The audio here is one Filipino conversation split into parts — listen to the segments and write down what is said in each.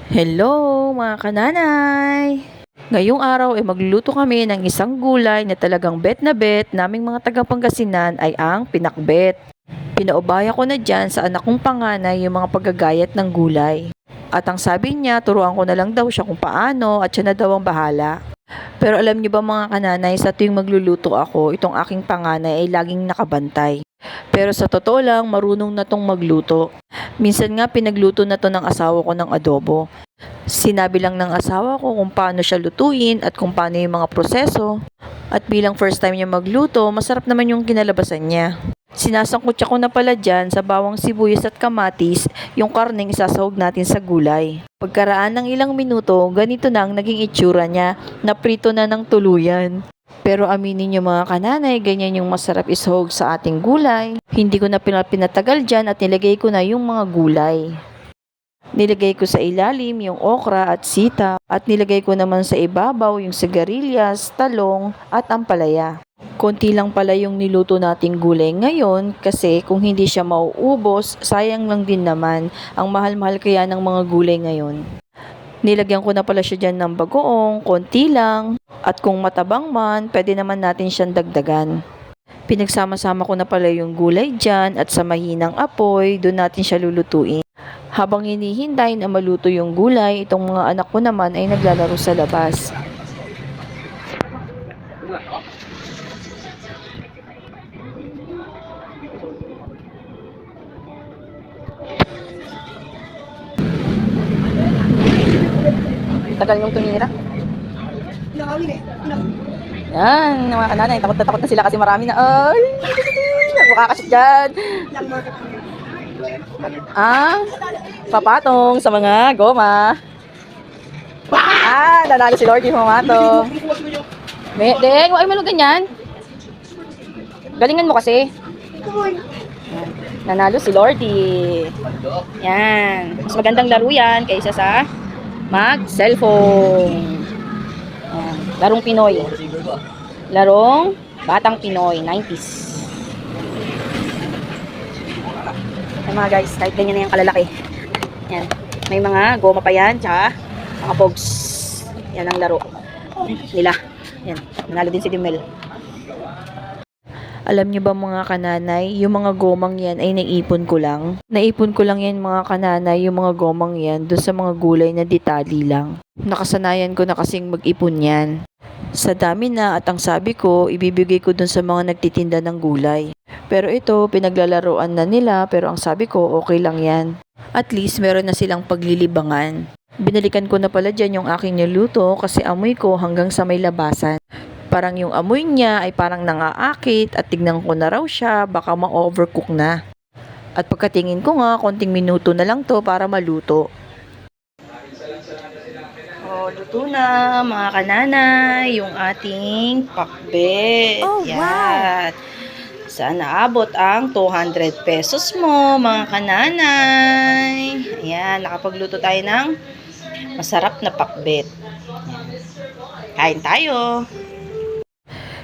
Hello mga kananay! Ngayong araw ay magluluto kami ng isang gulay na talagang bet na bet naming mga taga Pangasinan ay ang pinakbet. Pinaubaya ko na dyan sa anak kong panganay yung mga paggagayat ng gulay. At ang sabi niya, turuan ko na lang daw siya kung paano at siya na daw ang bahala. Pero alam niyo ba mga kananay, sa tuwing magluluto ako, itong aking panganay ay laging nakabantay. Pero sa totoo lang, marunong na tong magluto. Minsan nga pinagluto na to ng asawa ko ng adobo. Sinabi lang ng asawa ko kung paano siya lutuin at kung paano yung mga proseso. At bilang first time niya magluto, masarap naman yung kinalabasan niya. Sinasangkutsa ko na pala dyan sa bawang sibuyas at kamatis yung karneng isasahog natin sa gulay. Pagkaraan ng ilang minuto, ganito na ang naging itsura niya, naprito na ng tuluyan. Pero aminin niyo mga kananay, ganyan yung masarap isahog sa ating gulay. Hindi ko na pinatagal dyan at nilagay ko na yung mga gulay. Nilagay ko sa ilalim yung okra at sita at nilagay ko naman sa ibabaw yung sigarilyas, talong at ampalaya. Konti lang pala yung niluto nating gulay ngayon kasi kung hindi siya mauubos, sayang lang din naman. Ang mahal-mahal kaya ng mga gulay ngayon. Nilagyan ko na pala siya dyan ng bagoong, konti lang. At kung matabang man, pwede naman natin siyang dagdagan. Pinagsama-sama ko na pala yung gulay dyan at sa mahinang apoy, doon natin siya lulutuin. Habang hinihintay na maluto yung gulay, itong mga anak ko naman ay naglalaro sa labas. Tagal yung tumira. Yan, mga kananay, takot na takot na sila kasi marami na. Ay, makakasip dyan. Ang papatong sa mga goma. Nanalo si Lordy pumatong. Deng, huwag mo ganyan. Galingan mo kasi. Yan. Nanalo si Lordy. Yan. Mas magandang laro yan kaysa sa mag-cellphone. Larong Pinoy. Larong Batang Pinoy, 90s. Ay mga guys, kahit ganyan na yung kalalaki. Yan. May mga goma pa yan, tsaka mga pogs. Yan ang laro nila. Yan. Nanalo din si Dimel. Alam niyo ba mga kananay, yung mga gomang yan ay naipon ko lang. Naipon ko lang yan mga kananay, yung mga gomang yan, doon sa mga gulay na ditali lang. Nakasanayan ko na kasing mag-ipon yan. Sa dami na at ang sabi ko, ibibigay ko doon sa mga nagtitinda ng gulay. Pero ito, pinaglalaroan na nila, pero ang sabi ko, okay lang yan. At least, meron na silang paglilibangan. Binalikan ko na pala dyan yung aking niluto kasi amoy ko hanggang sa may labasan. Parang yung amoy niya ay parang nangaakit at tignan ko na raw siya, baka ma-overcook na. At pagkatingin ko nga, konting minuto na lang to para maluto. Luto na mga kananay, yung ating pakbet. Oh, wow! Yan. Saan naabot ang 200 pesos mo mga kananay? Ayan, nakapagluto tayo ng masarap na pakbet. Kain tayo!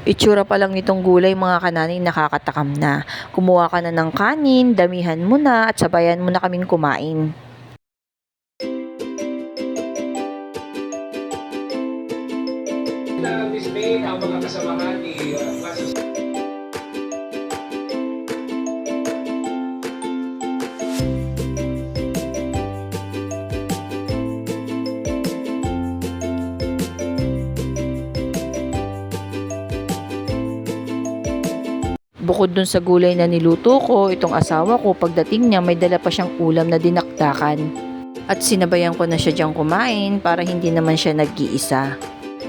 Itsura pa lang nitong gulay mga kananay, nakakatakam na. Kumuha ka na ng kanin, damihan mo na at sabayan mo na kaming kumain. Display ang mga kasamahan ni Bukod dun sa gulay na niluto ko, itong asawa ko, pagdating niya may dala pa siyang ulam na dinakdakan. At sinabayan ko na siya diyang kumain para hindi naman siya nag-iisa.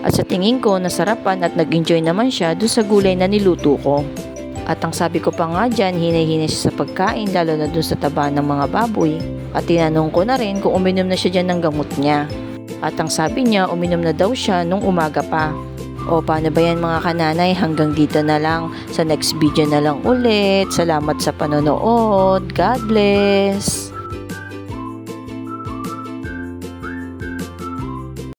At sa tingin ko, nasarapan at nag-enjoy naman siya dun sa gulay na niluto ko. At ang sabi ko pa nga dyan, hinay-hinay siya sa pagkain, lalo na dun sa taba ng mga baboy. At tinanong ko na rin kung uminom na siya dyan ng gamot niya. At ang sabi niya, uminom na daw siya nung umaga pa. O paano ba yan mga kananay, hanggang dito na lang. Sa next video na lang ulit. Salamat sa panonood. God bless!